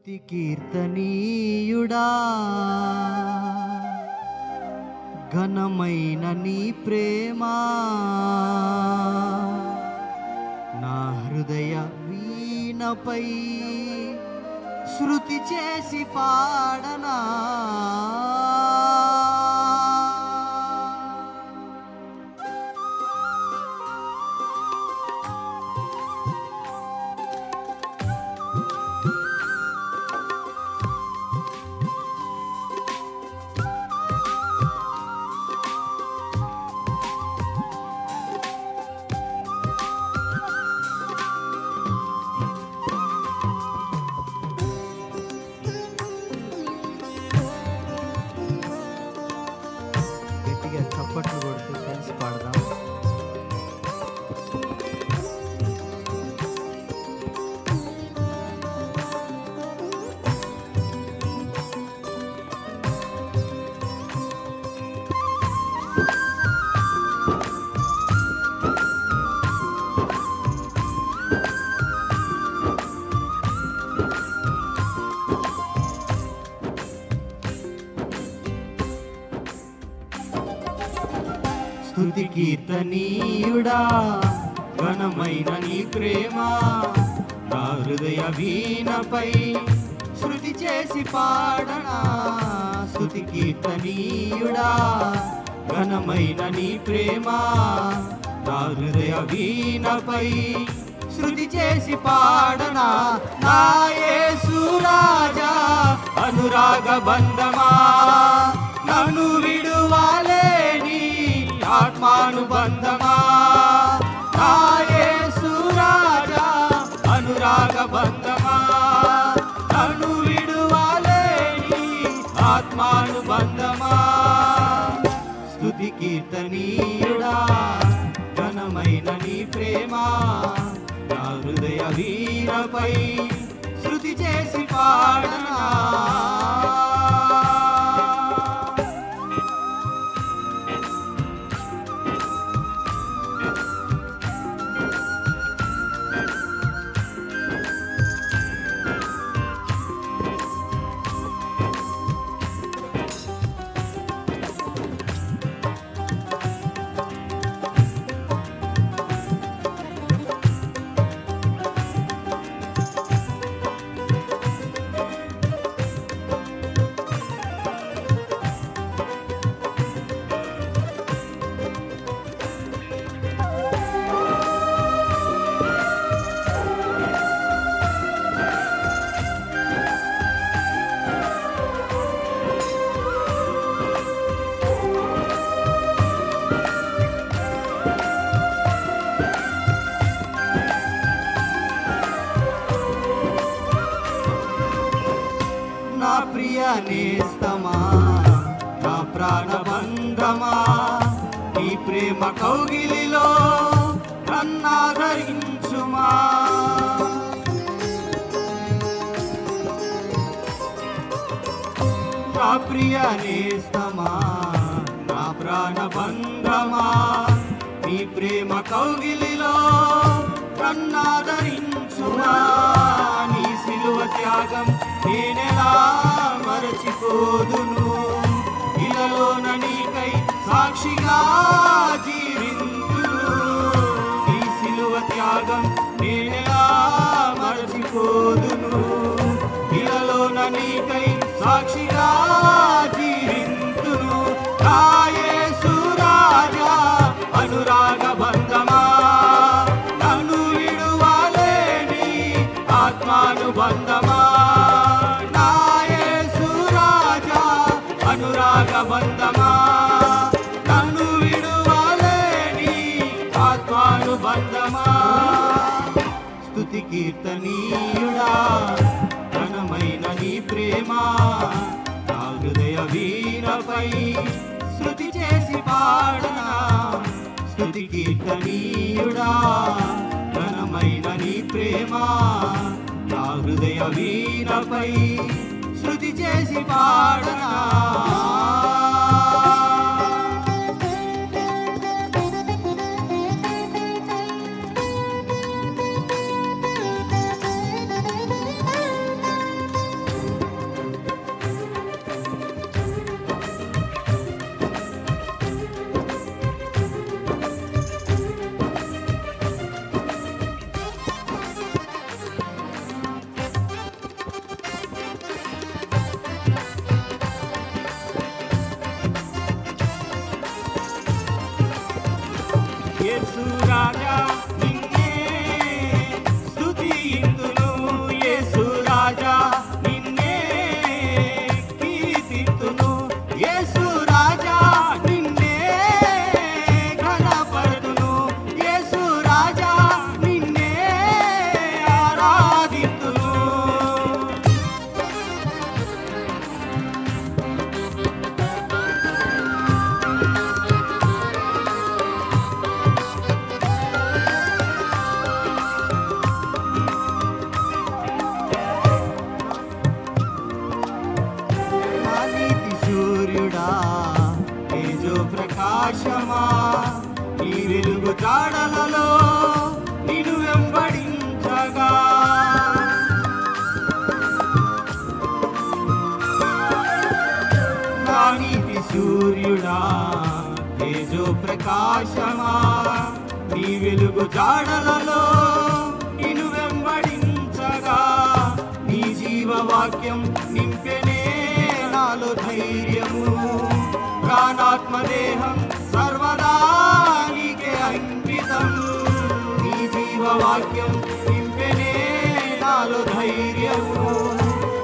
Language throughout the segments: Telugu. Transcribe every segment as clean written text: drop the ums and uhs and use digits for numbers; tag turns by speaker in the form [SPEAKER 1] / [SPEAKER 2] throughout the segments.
[SPEAKER 1] స్తుతి కీర్తనీయుడా ఘనమైన నీ ప్రేమ నా హృదయ వీణపై శృతి చేసి పాడనా చప్పట్లు కొడుతూ కలిసి పాడదాం. స్తుతి కీర్తనీయుడా ఘనమైన నీ ప్రేమ నా హృదయ వీణపై శృతి చేసి పాడనా. స్తుతి కీర్తనీయుడా ఘనమైన నీ ప్రేమ నా హృదయ వీణపై శృతి చేసి పాడనా. నా యేసు రాజా అనురాగ బంధమా నన్ను విడువాలేని ఆత్మానుబంధమా. నా యేసు రాజా అనురాగ బంధమా నన్ను విడువాలేని ఆత్మానుబంధమా. స్తుతి కీర్తనీయుడా ఘనమైన నీ ప్రేమ నా హృదయ వీణపై శృతి చేసి పాడనా. నా ప్రియ నేస్తమా నా ప్రాణబంధమా నీ ప్రేమ కౌగిలిలో నన్నాదరించుమా. నా ప్రియ నేస్తమా నా ప్రాణబంధమా నీ ప్రేమ కౌగిలిలో నన్నాదరించుమా. నీ సిలువ త్యాగం నేనెలా మరచిపోదును, ఇలలోన నీకై సాక్షిగా జీవింతును. నీ సిలువ త్యాగం నేనెలా మరచిపోదును, ఇలలోన నీకై సాక్షిగా జీవింతును. నా యేసు రాజా అనురాగ బంధమా నన్ను విడువాలేని ఆత్మానుబంధమా. నా యేసు రాజా అనురాగ బంధమా నన్ను విడువాలేని ఆత్మానుబంధమా. స్తుతి కీర్తనీయుడా ఘనమైన నీ ప్రేమ నా హృదయ వీణపై శృతి చేసి పాడనా. స్తుతి కీర్తనీయుడా ఘనమైన నీ ప్రేమ నా హృదయ వీణపై శృతి చేసి పాడనా. యేసు రాజా నిన్నే స్తుతింతును, యేసు రాజా నిన్నే కీర్తింతును, యేసు రాజా నిన్నే ఘనపరతును, యేసు రాజా నిన్నే ఆరాధింతును. నా నీతి సూర్యుడా తేజో ప్రకాశమా, నీ వెలుగు జాడలలో నిన్ను వెంబడించగా, నా నీతి సూర్యుడా తేజో ప్రకాశమా, నీ వెలుగు జాడలలో నిన్ను వెంబడించగా, నీ జీవవాక్యం నింపెనే నాలో ధైర్యము, ప్రాణాత్మదేహం సర్వదా నీకే అంకితం, నీ జీవవాక్యం నింపెనే నాలో ధైర్యము,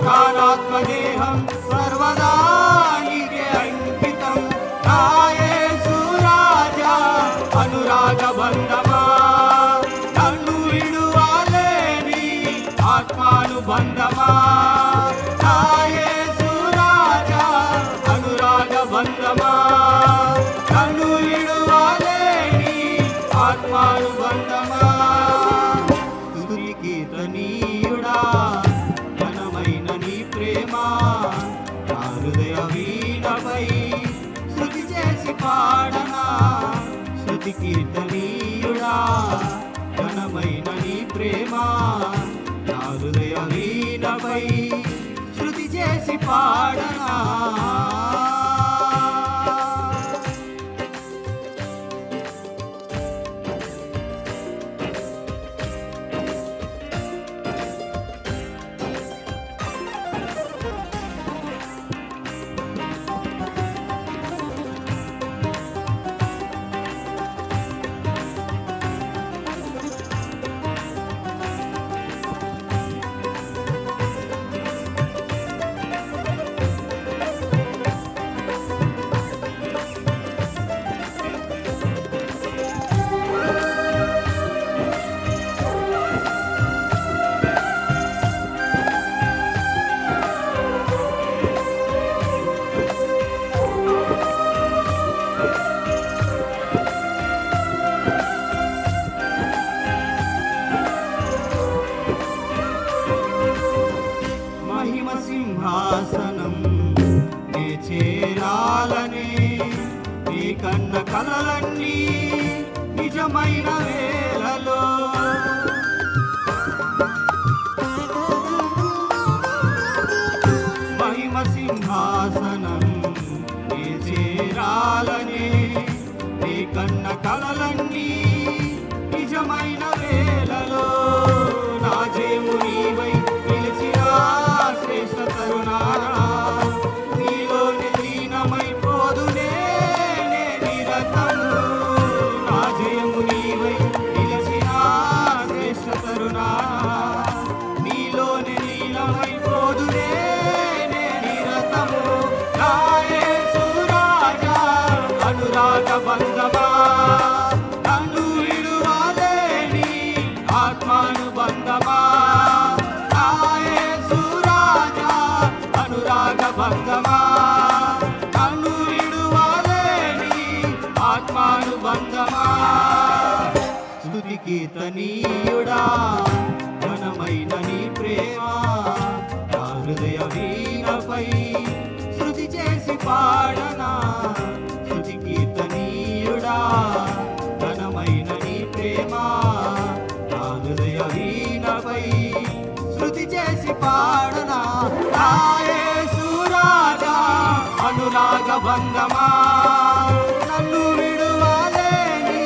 [SPEAKER 1] ప్రాణాత్మదేహం సర్వదా నీకే అంకితం. నా యేసు రాజా అనురాగ బంధమా, నన్ను విడువలేని ఆత్మానుబంధమా, నా యేసు రాజా అనురాగ బంధమా, నన్ను విడువలేని ఆత్మానుబంధమా. స్తుతి కీర్తనీయుడా ఘనమైన నీ ప్రేమ, నా హృదయ వీణపై స్తుతి చేసి పాడనా, స్తుతి కీర్తనీయుడా ఘనమైన నీ ప్రేమ, నా హృదయ వీణపై శృతి చేసి పాడనా. మహిమ సింహాసనం నే చేరాలనే, నీ కన్న కలలన్నీ నిజమైన వేళలో, మహిమ సింహాసనం నే చేరాలనే, నీ కన్న కలలన్నీ నిజమైన వేళలో, నా జయము నీవై నిలిచిన శ్రేష్ఠ తరుణానా, నీలోని లీనమైపోదునే నే నిరతము, నా జయము నీవై నిలిచిన శ్రేష్ఠ తరుణానా, నీలోని లీనమైపోదునే నే నిరతము. నా యేసు రాజా అనురాగ బంధమా, నన్ను విడువలేని ఆత్మానుబంధమా, నా యేసు రాజా అనురాగ బంధమా, నన్ను విడువలేని ఆత్మానుబంధమా. స్తుతి కీర్తనీయుడా ఘనమైన నీ ప్రేమ, నా హృదయ వీణపై శృతి చేసి పాడనా, స్తుతి కీర్తనీయుడా ఘనమైన నీ ప్రేమ, నా హృదయ వీణపై శృతి చేసి పాడనా. నా యేసు రాజా అనురాగ బంధమా, నన్ను విడువలేని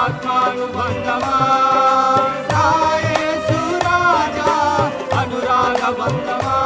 [SPEAKER 1] ఆత్మానుబంధమా, నా యేసు రాజా అనురాగ బంధమా.